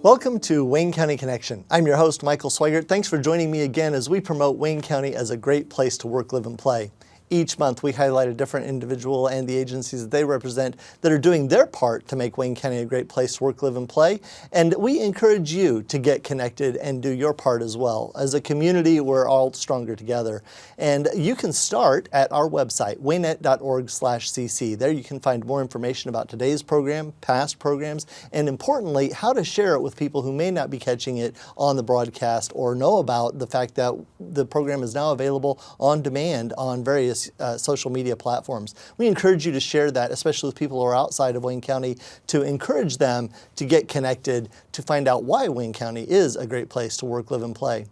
Welcome to Wayne County Connection. I'm your host, Micheal Sweigart. Thanks for joining me again as we promote Wayne County as a great place to work, live, and play. Each month, we highlight a different individual and the agencies that they represent that are doing their part to make Wayne County a great place to work, live, and play. And we encourage you to get connected and do your part as well. As a community, we're all stronger together. And you can start at our website, waynet.org/cc. There you can find more information about today's program, past programs, and importantly, how to share it with people who may not be catching it on the broadcast or know about the fact that the program is now available on demand on various social media platforms. We encourage you to share that, especially with people who are outside of Wayne County, to encourage them to get connected, to find out why Wayne County is a great place to work, live, and play.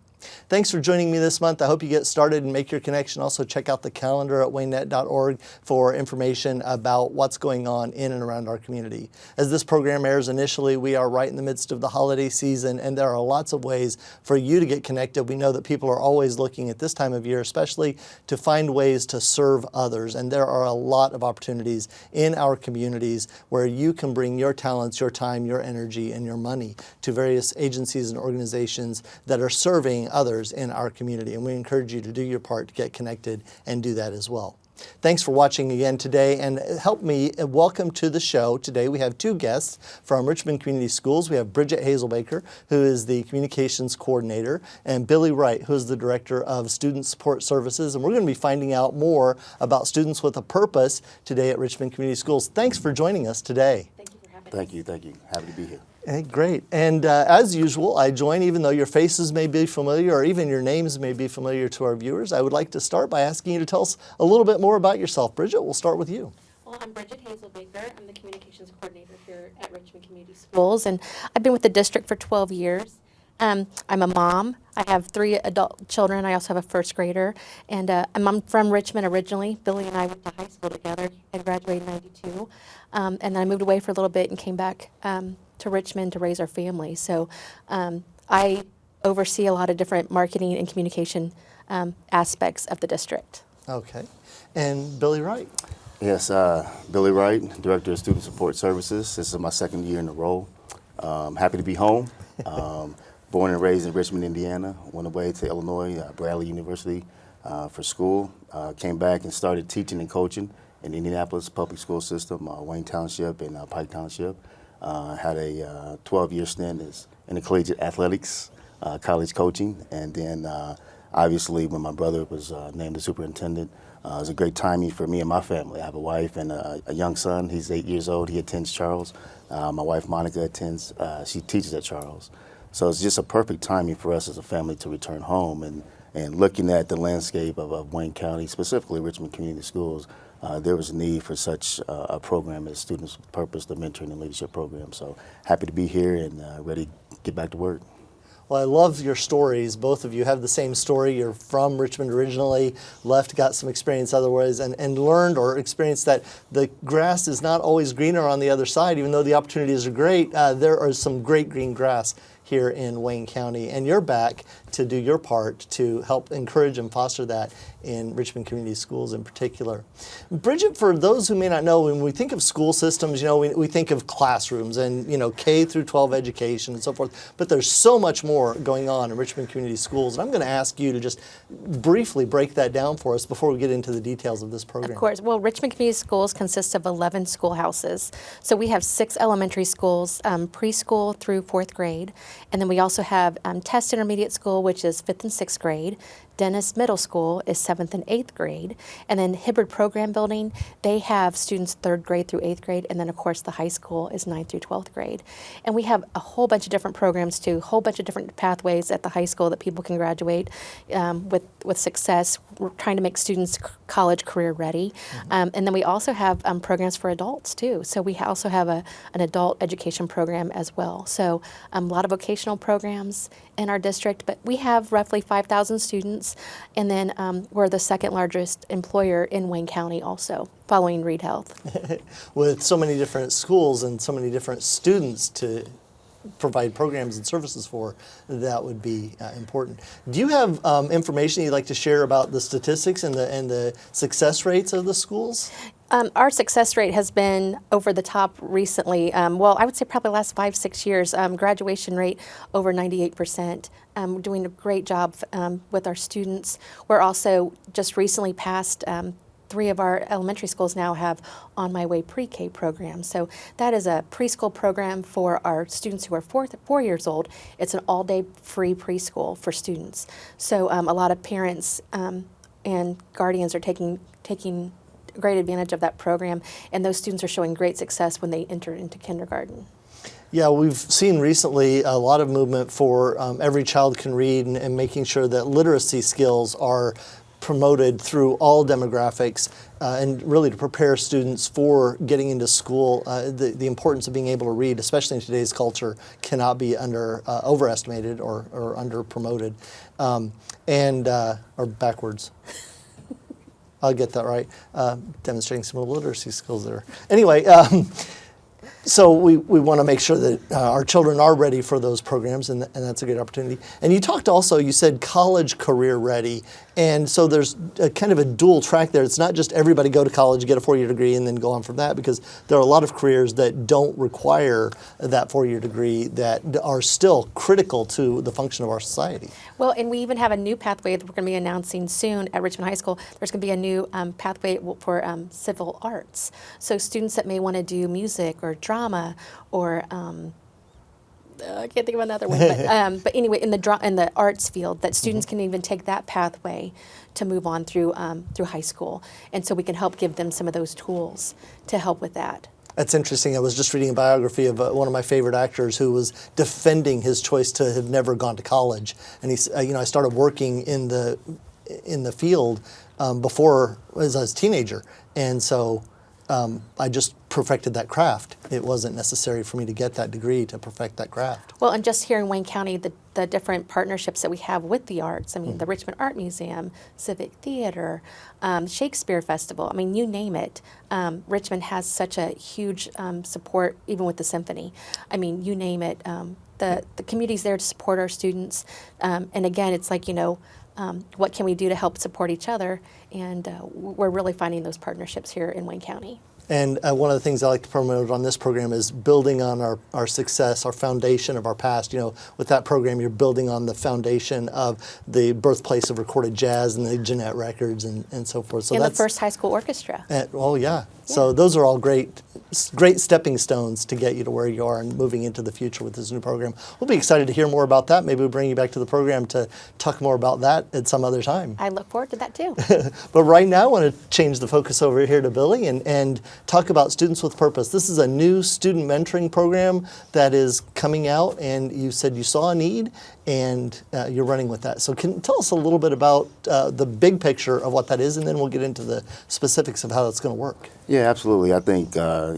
Thanks for joining me this month. I hope you get started and make your connection. Also check out the calendar at waynet.org for information about what's going on in and around our community. As this program airs initially, we are right in the midst of the holiday season, and there are lots of ways for you to get connected. We know that people are always looking at this time of year, especially to find ways to serve others, and there are a lot of opportunities in our communities where you can bring your talents, your time, your energy, and your money to various agencies and organizations that are serving others in our community, and we encourage you to do your part to get connected and do that as well. Thanks for watching again today, and help me welcome to the show. Today we have two guests from Richmond Community Schools. We have Bridget Hazelbaker, who is the Communications Coordinator, and Billy Wright, who is the Director of Student Support Services, and we're going to be finding out more about Students with a Purpose today at Richmond Community Schools. Thanks for joining us today. Thank you for having us. Thank you. Happy to be here. Hey, great. And as usual, I join, even though your faces may be familiar or even your names may be familiar to our viewers, I would like to start by asking you to tell us a little bit more about yourself. Bridget, we'll start with you. Well, I'm Bridget Hazelbaker. I'm the Communications Coordinator here at Richmond Community Schools, and I've been with the district for 12 years. I'm a mom. I have 3 adult children. I also have a first grader, and I'm from Richmond originally. Billy and I went to high school together. I graduated in '92, and then I moved away for a little bit and came back to Richmond to raise our family. So I oversee a lot of different marketing and communication aspects of the district. Okay. And Billy Wright. Yes, Billy Wright, Director of Student Support Services. This is my second year in the role. Happy to be home. Born and raised in Richmond, Indiana. Went away to Illinois, Bradley University for school. Came back and started teaching and coaching in Indianapolis public school system, Wayne Township and Pike Township. Had a 12-year stint in the collegiate athletics, college coaching, and then obviously when my brother was named the superintendent, it was a great timing for me and my family. I have a wife and a young son. He's 8 years old. He attends Charles. My wife Monica she teaches at Charles. So it's just a perfect timing for us as a family to return home, and looking at the landscape of Wayne County, specifically Richmond Community Schools, there was a need for such a program as Students with Purpose, the mentoring and leadership program. So happy to be here and ready to get back to work. Well, I love your stories. Both of you have the same story. You're from Richmond originally, left, got some experience otherwise, and learned or experienced that the grass is not always greener on the other side. Even though the opportunities are great, there are some great green grass here in Wayne County, and you're back to do your part to help encourage and foster that in Richmond Community Schools in particular. Bridget, for those who may not know, when we think of school systems, we think of classrooms and, K through 12 education and so forth, but there's so much more going on in Richmond Community Schools, and I'm going to ask you to just briefly break that down for us before we get into the details of this program. Of course. Well, Richmond Community Schools consists of 11 schoolhouses. So we have 6 elementary schools, preschool through 4th grade. And then we also have Test Intermediate School, which is 5th and 6th grade. Dennis Middle School is 7th and 8th grade. And then Hibbard Program Building, they have students 3rd grade through 8th grade. And then, of course, the high school is 9th through 12th grade. And we have a whole bunch of different programs, too, a whole bunch of different pathways at the high school that people can graduate with success. We're trying to make students college career ready. Mm-hmm. And then we also have programs for adults, too. So we also have an adult education program as well. So a lot of vocational programs in our district, but we have roughly 5,000 students, and then we're the 2nd largest employer in Wayne County also, following Reed Health. With so many different schools and so many different students to provide programs and services for, that would be important. Do you have information you'd like to share about the statistics and the success rates of the schools? Our success rate has been over the top recently. Well, I would say probably the last 5-6 years. Graduation rate over 98%. We're doing a great job with our students. We're also just recently passed 3 of our elementary schools now have On My Way pre-K programs. So that is a preschool program for our students who are 4 years old. It's an all-day free preschool for students. So a lot of parents and guardians are taking great advantage of that program, and those students are showing great success when they enter into kindergarten. Yeah, we've seen recently a lot of movement for Every Child Can Read and making sure that literacy skills are promoted through all demographics and really to prepare students for getting into school. The importance of being able to read, especially in today's culture, cannot be overestimated or under promoted or backwards. I'll get that right. Demonstrating some literacy skills there. Anyway, so we want to make sure that our children are ready for those programs, and that's a good opportunity. And you talked also, you said college career ready, and so there's a kind of a dual track there. It's not just everybody go to college, get a 4-year degree, and then go on from that, because there are a lot of careers that don't require that 4-year degree that are still critical to the function of our society. Well, and we even have a new pathway that we're going to be announcing soon at Richmond High School. There's going to be a new pathway for civil arts. So students that may want to do music or drama or I can't think of another one, but anyway, in the arts field, that students can even take that pathway to move on through high school, and so we can help give them some of those tools to help with that. That's interesting. I was just reading a biography of one of my favorite actors who was defending his choice to have never gone to college, and he, I started working in the field before as I was a teenager, and so. I just perfected that craft. It wasn't necessary for me to get that degree to perfect that craft. Well, and just here in Wayne County, the different partnerships that we have with the arts, I mean, the Richmond Art Museum, Civic Theater, Shakespeare Festival, I mean, you name it. Richmond has such a huge support, even with the symphony. I mean, you name it. The community's there to support our students. And again, it's like, what can we do to help support each other? And we're really finding those partnerships here in Wayne County. And one of the things I like to promote on this program is building on our success, our foundation of our past. With that program, you're building on the foundation of the birthplace of recorded jazz and the Jeanette records and so forth. So and the first high school orchestra. Oh, yeah. So those are all great stepping stones to get you to where you are and moving into the future with this new program. We'll be excited to hear more about that. Maybe we'll bring you back to the program to talk more about that at some other time. I look forward to that too. But right now I want to change the focus over here to Billy and talk about Students with Purpose. This is a new student mentoring program that is coming out, and you said you saw a need and you're running with that. So can you tell us a little bit about the big picture of what that is, and then we'll get into the specifics of how that's going to work. Yeah, absolutely. I think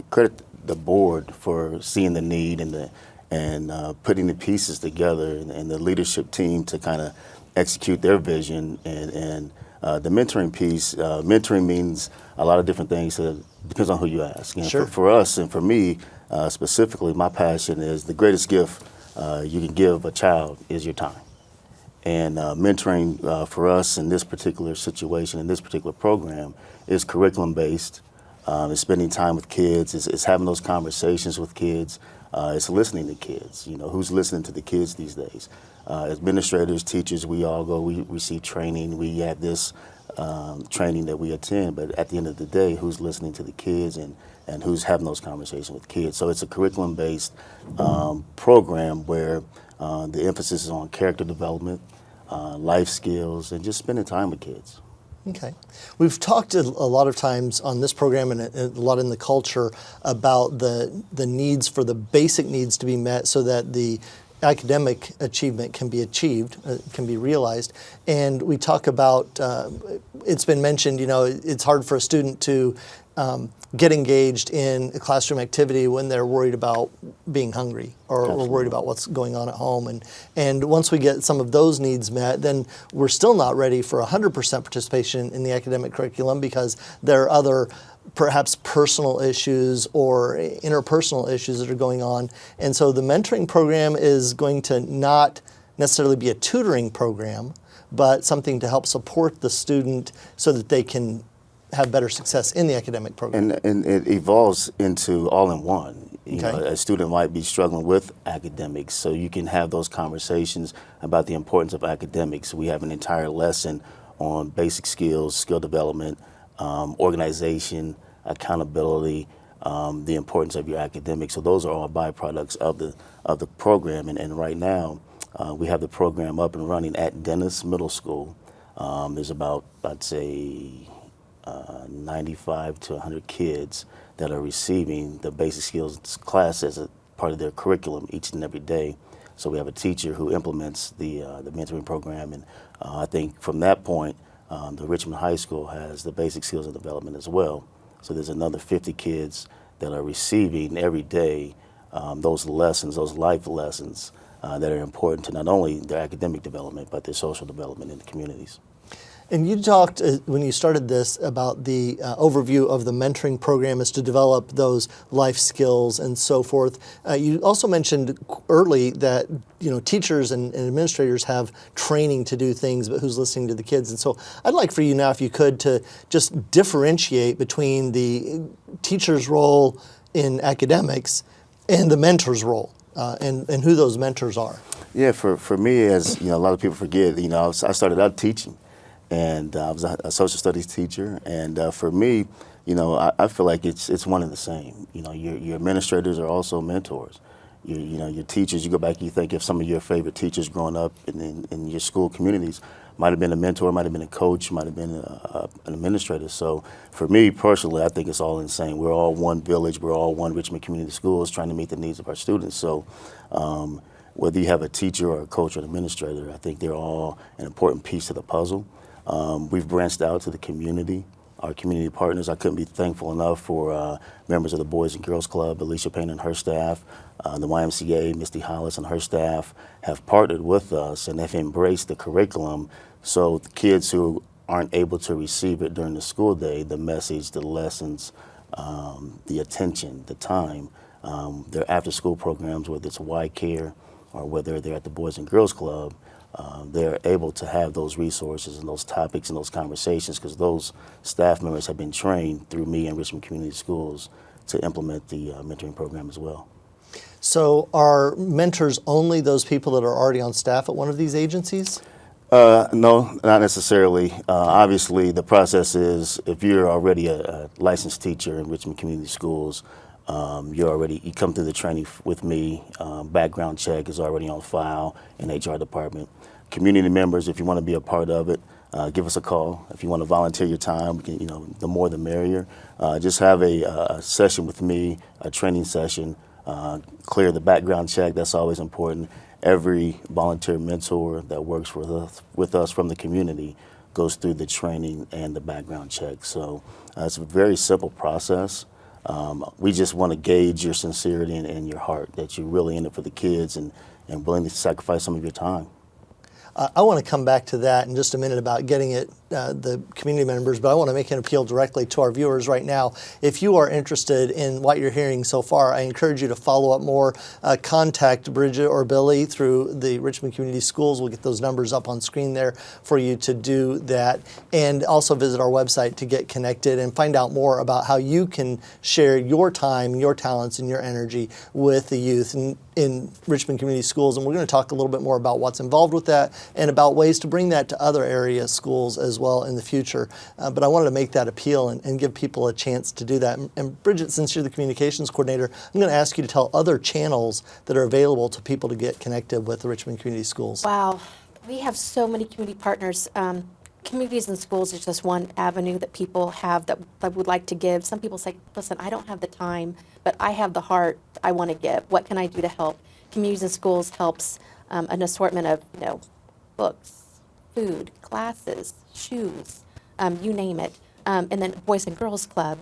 credit the board for seeing the need and putting the pieces together, and the leadership team to kind of execute their vision. And the mentoring piece, mentoring means a lot of different things. So it depends on who you ask. Sure. For us and for me specifically, my passion is the greatest gift you can give a child is your time. And mentoring for us in this particular situation, in this particular program, is curriculum-based. It's spending time with kids. It's having those conversations with kids. It's listening to kids. Who's listening to the kids these days? Administrators, teachers, we all go. We receive training. We have this training that we attend. But at the end of the day, who's listening to the kids and who's having those conversations with kids? So it's a curriculum-based program where the emphasis is on character development, life skills, and just spending time with kids. Okay. We've talked a lot of times on this program and a lot in the culture about the needs for the basic needs to be met so that the academic achievement can be achieved, can be realized. And we talk about, it's been mentioned, it's hard for a student to get engaged in a classroom activity when they're worried about being hungry or worried about what's going on at home. And once we get some of those needs met, then we're still not ready for 100% participation in the academic curriculum because there are other perhaps personal issues or interpersonal issues that are going on. And so the mentoring program is going to not necessarily be a tutoring program, but something to help support the student so that they can have better success in the academic program. And it evolves into all-in-one. You know, Okay. a student might be struggling with academics, so you can have those conversations about the importance of academics. We have an entire lesson on basic skills, skill development, organization, accountability, the importance of your academics. So those are all byproducts of the program. And right now, we have the program up and running at Dennis Middle School. There's about, I'd say, 95 to 100 kids that are receiving the basic skills class as a part of their curriculum each and every day. So we have a teacher who implements the mentoring program, and I think from that point, the Richmond High School has the basic skills and development as well. So there's another 50 kids that are receiving every day those lessons, those life lessons that are important to not only their academic development, but their social development in the communities. And you talked, when you started this, about the overview of the mentoring program is to develop those life skills and so forth. You also mentioned early that, you know, teachers and administrators have training to do things, but who's listening to the kids? And so I'd like for you now, if you could, to just differentiate between the teacher's role in academics and the mentor's role, and who those mentors are. Yeah, for me, as you know, a lot of people forget, you know, I started out teaching. And I was a social studies teacher, and for me, you know, I feel like it's one and the same. You know, your administrators are also mentors. You know, your teachers. You go back and you think of some of your favorite teachers growing up in your school communities. Might have been a mentor, might have been a coach, might have been an administrator. So for me personally, I think it's all insane. We're all one village. We're all one Richmond Community Schools trying to meet the needs of our students. So whether you have a teacher or a coach or an administrator, I think they're all an important piece of the puzzle. We've branched out to the community, our community partners. I couldn't be thankful enough for members of the Boys and Girls Club, Alicia Payne and her staff, the YMCA, Misty Hollis and her staff have partnered with us and have embraced the curriculum. So the kids who aren't able to receive it during the school day, the message, the lessons, the attention, the time, their after school programs, whether it's Y Care or whether they're at the Boys and Girls Club, they're able to have those resources and those topics and those conversations because those staff members have been trained through me and Richmond Community Schools to implement the mentoring program as well. So are mentors only those people that are already on staff at one of these agencies? No, not necessarily. Obviously, the process is if you're already a licensed teacher in Richmond Community Schools, you come through the training with me. Background check is already on file in HR department. Community members, if you want to be a part of it, give us a call. If you want to volunteer your time, you know, the more the merrier. Just have a session with me, a training session. Clear the background check. That's always important. Every volunteer mentor that works with us from the community goes through the training and the background check. So it's a very simple process. We just want to gauge your sincerity and your heart, that you're really in it for the kids and willing to sacrifice some of your time. I want to come back to that in just a minute about getting it, the community members, but I want to make an appeal directly to our viewers right now. If you are interested in what you're hearing so far, I encourage you to follow up more. Contact Bridget or Billy through the Richmond Community Schools. We'll get those numbers up on screen there for you to do that. And also visit our website to get connected and find out more about how you can share your time, your talents, and your energy with the youth in Richmond Community Schools. And we're going to talk a little bit more about what's involved with that and about ways to bring that to other area schools as well in the future. But I wanted to make that appeal and give people a chance to do that. And Bridget, since you're the communications coordinator, I'm going to ask you to tell other channels that are available to people to get connected with the Richmond Community Schools. Wow, we have so many community partners. Communities and schools is just one avenue that people have that would like to give. Some people say, listen, I don't have the time, but I have the heart, I want to give. What can I do to help? Communities and schools helps an assortment of, you know, books, food, classes, shoes, you name it. And then Boys and Girls Club,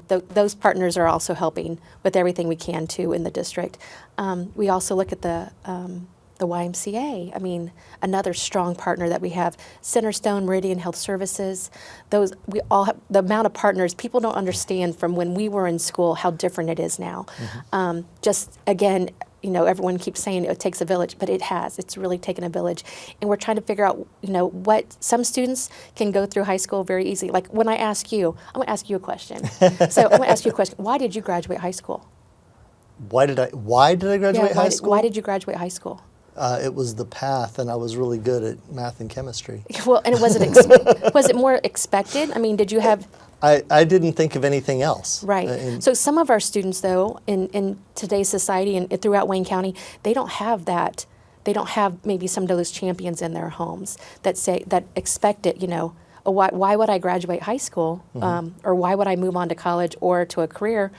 those partners are also helping with everything we can too in the district. We also look at the YMCA. I mean, another strong partner that we have, Centerstone Meridian Health Services. Those we all have, the amount of partners people don't understand from when we were in school how different it is now. Just again, everyone keeps saying it takes a village, but it has. It's really taken a village. And we're trying to figure out, what some students can go through high school very easily. Like when I ask you, I'm going to ask you a question. So I'm going to ask you a question. Why did you graduate high school? Why did I graduate high school? Why did you graduate high school? It was the path, and I was really good at math and chemistry. Well, and was it more expected? I mean, did you have... I didn't think of anything else. Right. So some of our students, though, in today's society and throughout Wayne County, they don't have that. They don't have maybe some of those champions in their homes that expect it, oh, why would I graduate high school? Or why would I move on to college or to a career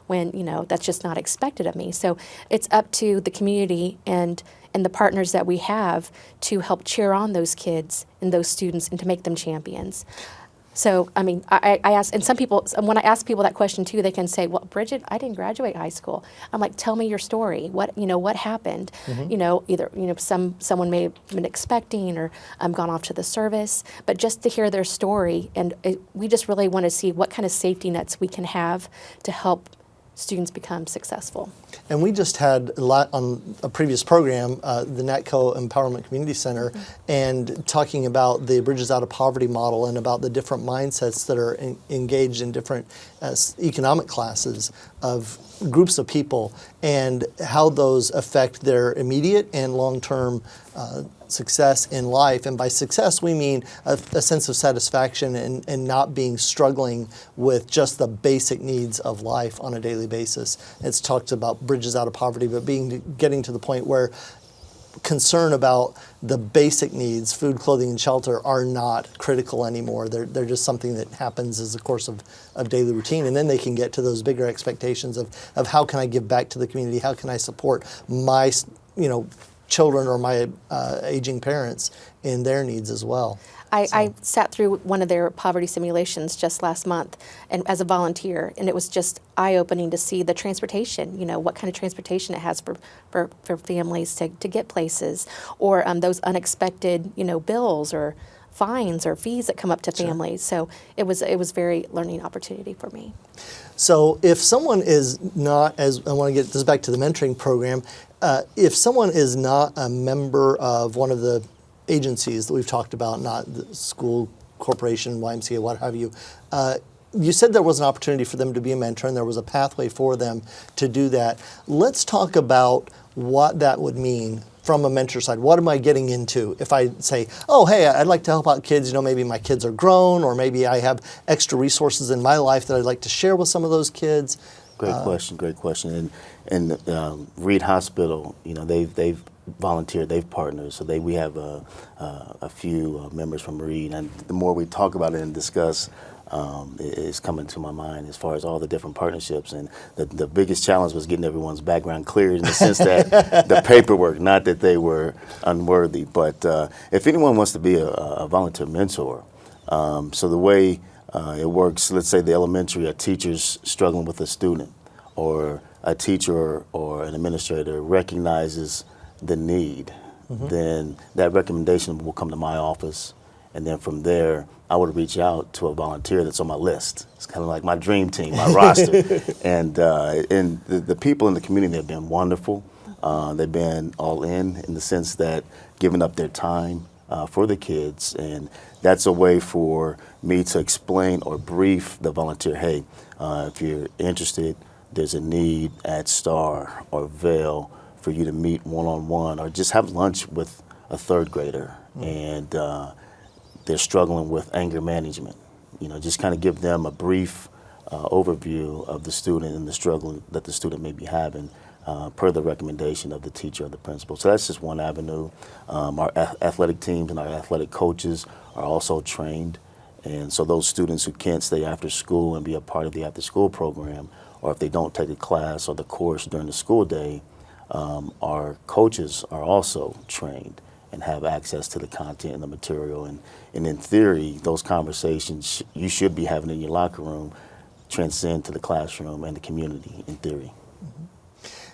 when, that's just not expected of me? So it's up to the community and the partners that we have to help cheer on those kids and those students and to make them champions. So, I mean, I ask, and some people, when I ask people that question too, they can say, well, Bridget, I didn't graduate high school. I'm like, tell me your story. What happened? Either, someone may have been expecting or gone off to the service, but just to hear their story. And we just really want to see what kind of safety nets we can have to help students become successful. And we just had on a previous program, the NATCO Empowerment Community Center, and talking about the Bridges Out of Poverty model and about the different mindsets that are engaged in different economic classes of groups of people and how those affect their immediate and long-term success in life. And by success, we mean a sense of satisfaction and not being struggling with just the basic needs of life on a daily basis. It's talked about bridges out of poverty, but getting to the point where concern about the basic needs, food, clothing, and shelter, are not critical anymore. They're just something that happens as a course of daily routine. And then they can get to those bigger expectations of how can I give back to the community? How can I support my, children or my aging parents in their needs as well? I sat through one of their poverty simulations just last month and as a volunteer, and it was just eye-opening to see the transportation, what kind of transportation it has for families to get places, or those unexpected, bills or fines or fees that come up to families. So it was very learning opportunity for me. So if someone is not, as I want to get this back to the mentoring program, if someone is not a member of one of the agencies that we've talked about, not the school, corporation, YMCA, what have you, you said there was an opportunity for them to be a mentor and there was a pathway for them to do that. Let's talk about what that would mean from a mentor side. What am I getting into if I say, oh, hey, I'd like to help out kids, maybe my kids are grown, or maybe I have extra resources in my life that I'd like to share with some of those kids? Great question. And Reed Hospital, they've volunteered, they've partnered, so we have a few members from Reed, and the more we talk about it and discuss, it's coming to my mind as far as all the different partnerships. And the biggest challenge was getting everyone's background cleared in the sense that the paperwork, not that they were unworthy, but if anyone wants to be a volunteer mentor, so the way it works, let's say the elementary, a teacher's struggling with a student, or a teacher or an administrator recognizes the need, then that recommendation will come to my office. And then from there, I would reach out to a volunteer that's on my list. It's kind of like my dream team, my roster. And the people in the community have been wonderful. They've been all in the sense that giving up their time for the kids. And that's a way for me to explain or brief the volunteer, hey, if you're interested, there's a need at Star or Vail for you to meet one-on-one or just have lunch with a third grader. And they're struggling with anger management. Just kind of give them a brief overview of the student and the struggle that the student may be having per the recommendation of the teacher or the principal. So that's just one avenue. Our athletic teams and our athletic coaches are also trained. And so those students who can't stay after school and be a part of the after-school program, or if they don't take a class or the course during the school day, our coaches are also trained and have access to the content and the material. And in theory, those conversations you should be having in your locker room transcend to the classroom and the community, in theory.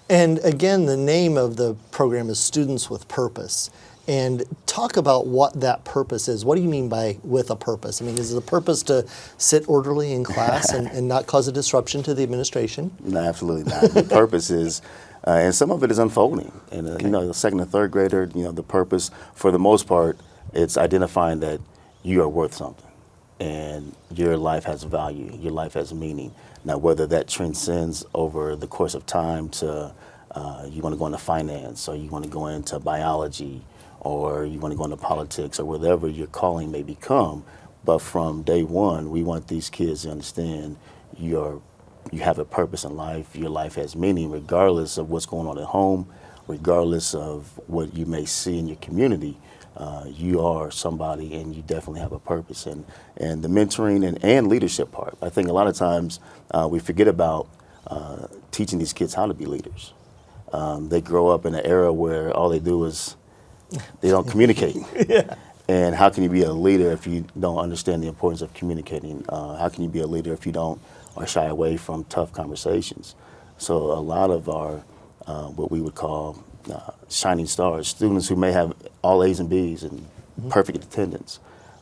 And again, the name of the program is Students with Purpose. And talk about what that purpose is. What do you mean by with a purpose? I mean, is it a purpose to sit orderly in class and not cause a disruption to the administration? No, absolutely not. The purpose is and some of it is unfolding. And the second and third grader, the purpose, for the most part, it's identifying that you are worth something, and your life has value, your life has meaning. Now, whether that transcends over the course of time to you want to go into finance, or you want to go into biology, or you want to go into politics, or whatever your calling may become. But from day one, we want these kids to understand you have a purpose in life. Your life has meaning, regardless of what's going on at home, regardless of what you may see in your community. You are somebody, and you definitely have a purpose. And the mentoring and leadership part, I think a lot of times we forget about teaching these kids how to be leaders. They grow up in an era where all they do is they don't communicate. Yeah. And how can you be a leader if you don't understand the importance of communicating? How can you be a leader if you don't or shy away from tough conversations? So a lot of our what we would call shining stars, students who may have all A's and B's and perfect attendance,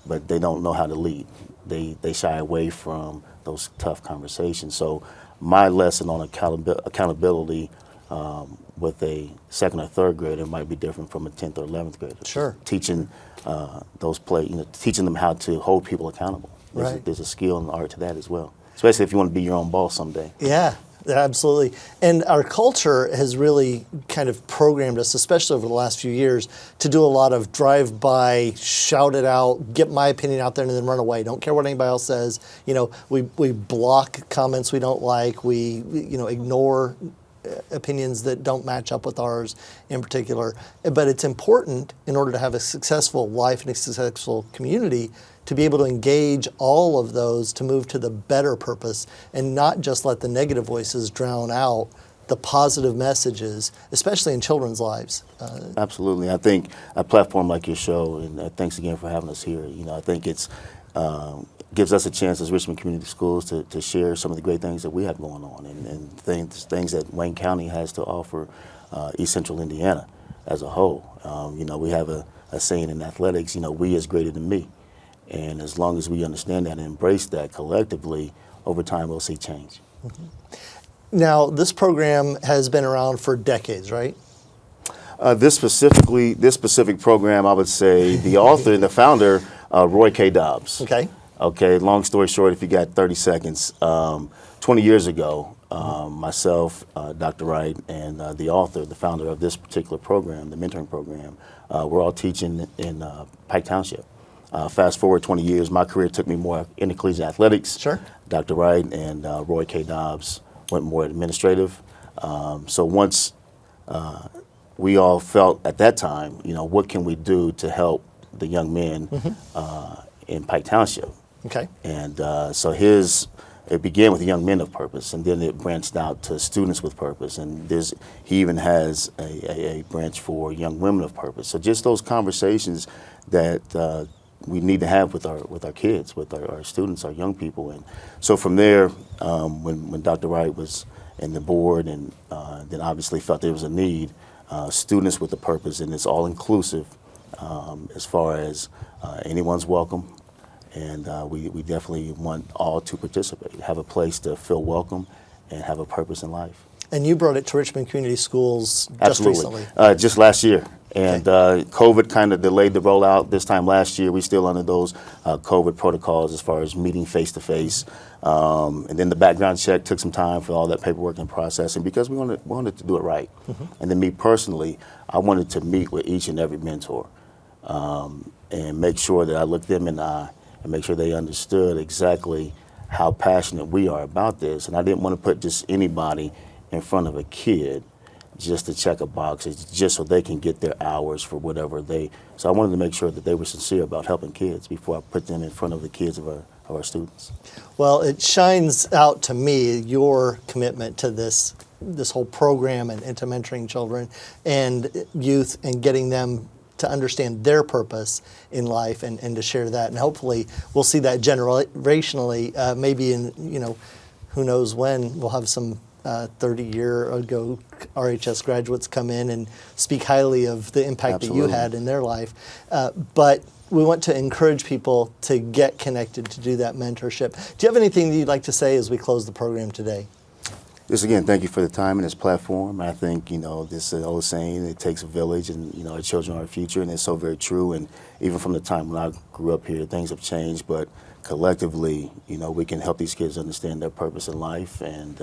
but they don't know how to lead. They shy away from those tough conversations. So my lesson on accountability with a second or third grader might be different from a 10th or 11th grader. Sure. Teaching teaching them how to hold people accountable. Right. There's a skill and art to that as well, especially if you want to be your own boss someday. Yeah, absolutely. And our culture has really kind of programmed us, especially over the last few years, to do a lot of drive-by, shout it out, get my opinion out there, and then run away. Don't care what anybody else says. We block comments we don't like. We ignore opinions that don't match up with ours in particular. But it's important, in order to have a successful life and a successful community, to be able to engage all of those to move to the better purpose, and not just let the negative voices drown out the positive messages, especially in children's lives. Absolutely. I think a platform like your show, and thanks again for having us here, I think it's gives us a chance as Richmond Community Schools to share some of the great things that we have going on, and things that Wayne County has to offer East Central Indiana as a whole. We have a saying in athletics, we is greater than me. And as long as we understand that and embrace that collectively, over time we'll see change. Mm-hmm. Now, this program has been around for decades, right? This specific program, I would say the author and the founder, Roy K. Dobbs. Okay, long story short, if you got 30 seconds, 20 years ago, myself, Dr. Wright, and the author, the founder of this particular program, the mentoring program, we're all teaching in Pike Township. Fast forward 20 years, my career took me more into collegiate athletics. Sure. Dr. Wright and Roy K. Dobbs went more administrative. So once we all felt at that time, what can we do to help the young men in Pike Township? Okay. And so it began with young men of purpose, and then it branched out to students with purpose, and he even has a branch for young women of purpose. So just those conversations that we need to have with our kids, with our students, our young people. And so from there, when Dr. Wright was in the board, and then obviously felt there was a need, students with a purpose, and it's all inclusive as far as anyone's welcome. And we definitely want all to participate, have a place to feel welcome, and have a purpose in life. And you brought it to Richmond Community Schools just Absolutely. recently. Just last year. And COVID kind of delayed the rollout this time last year. We still under those COVID protocols as far as meeting face-to-face. And then the background check took some time for all that paperwork and processing, because we wanted to do it right. And then me personally, I wanted to meet with each and every mentor and make sure that I looked them in the eye and make sure they understood exactly how passionate we are about this. And I didn't want to put just anybody in front of a kid just to check a box, just so they can get their hours for whatever so I wanted to make sure that they were sincere about helping kids before I put them in front of the kids of our students. Well, it shines out to me, your commitment to this whole program and to mentoring children and youth and getting them to understand their purpose in life and to share that. And hopefully we'll see that generationally, maybe in, who knows when, we'll have some 30-year-ago RHS graduates come in and speak highly of the impact Absolutely. that you had in their life. But we want to encourage people to get connected, to do that mentorship. Do you have anything that you'd like to say as we close the program today? Just again, thank you for the time and this platform. I think, this old saying, it takes a village, and, our children are our future, and it's so very true. And even from the time when I grew up here, things have changed, but collectively, we can help these kids understand their purpose in life, and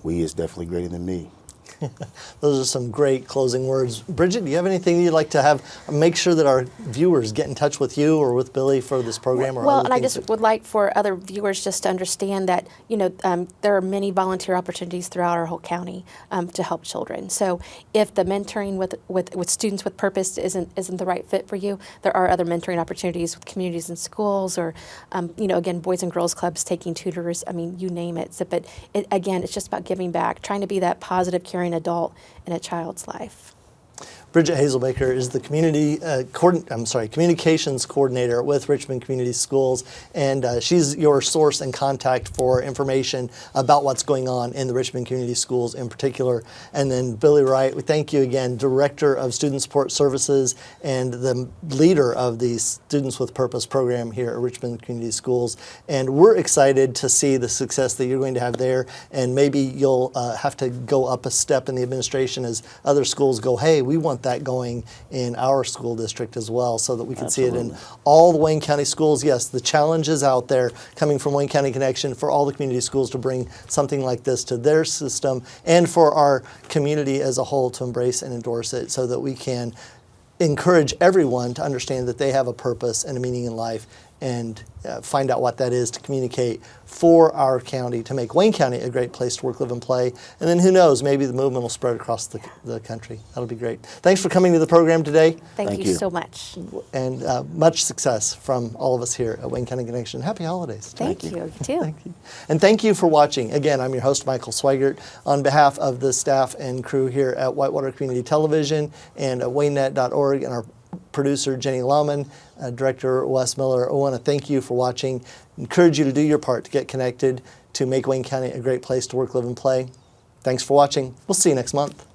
we is definitely greater than me. Those are some great closing words. Bridget, do you have anything you'd like to have, make sure that our viewers get in touch with you or with Billy for this program? Or Well, other and I things just would like for other viewers just to understand that, there are many volunteer opportunities throughout our whole county to help children. So if the mentoring with Students with Purpose isn't the right fit for you, there are other mentoring opportunities with communities and schools, or, again, Boys and Girls Clubs, taking tutors, you name it. So, but again, it's just about giving back, trying to be that positive, caring adult in a child's life. Bridget Hazelbaker is the communications coordinator with Richmond Community Schools, and she's your source and contact for information about what's going on in the Richmond Community Schools in particular. And then Billy Wright, we thank you again, Director of Student Support Services and the leader of the Students with Purpose program here at Richmond Community Schools. And we're excited to see the success that you're going to have there, and maybe you'll have to go up a step in the administration as other schools go, hey, we want that going in our school district as well, so that we can see it in all the Wayne County schools. Yes, the challenge is out there coming from Wayne County Connection for all the community schools to bring something like this to their system, and for our community as a whole to embrace and endorse it, so that we can encourage everyone to understand that they have a purpose and a meaning in life, and find out what that is to communicate for our county, to make Wayne County a great place to work, live, and play. And then who knows, maybe the movement will spread across the country. That'll be great. Thanks for coming to the program today. Thank you so much. And much success from all of us here at Wayne County Connection. Happy holidays. Thank you. You too. Thank you. And thank you for watching. Again, I'm your host, Micheal Sweigart. On behalf of the staff and crew here at Whitewater Community Television and at WayneNet.org, and our producer, Jenny Lauman, Director Wes Miller, I want to thank you for watching. Encourage you to do your part to get connected to make Wayne County a great place to work, live, and play. Thanks for watching. We'll see you next month.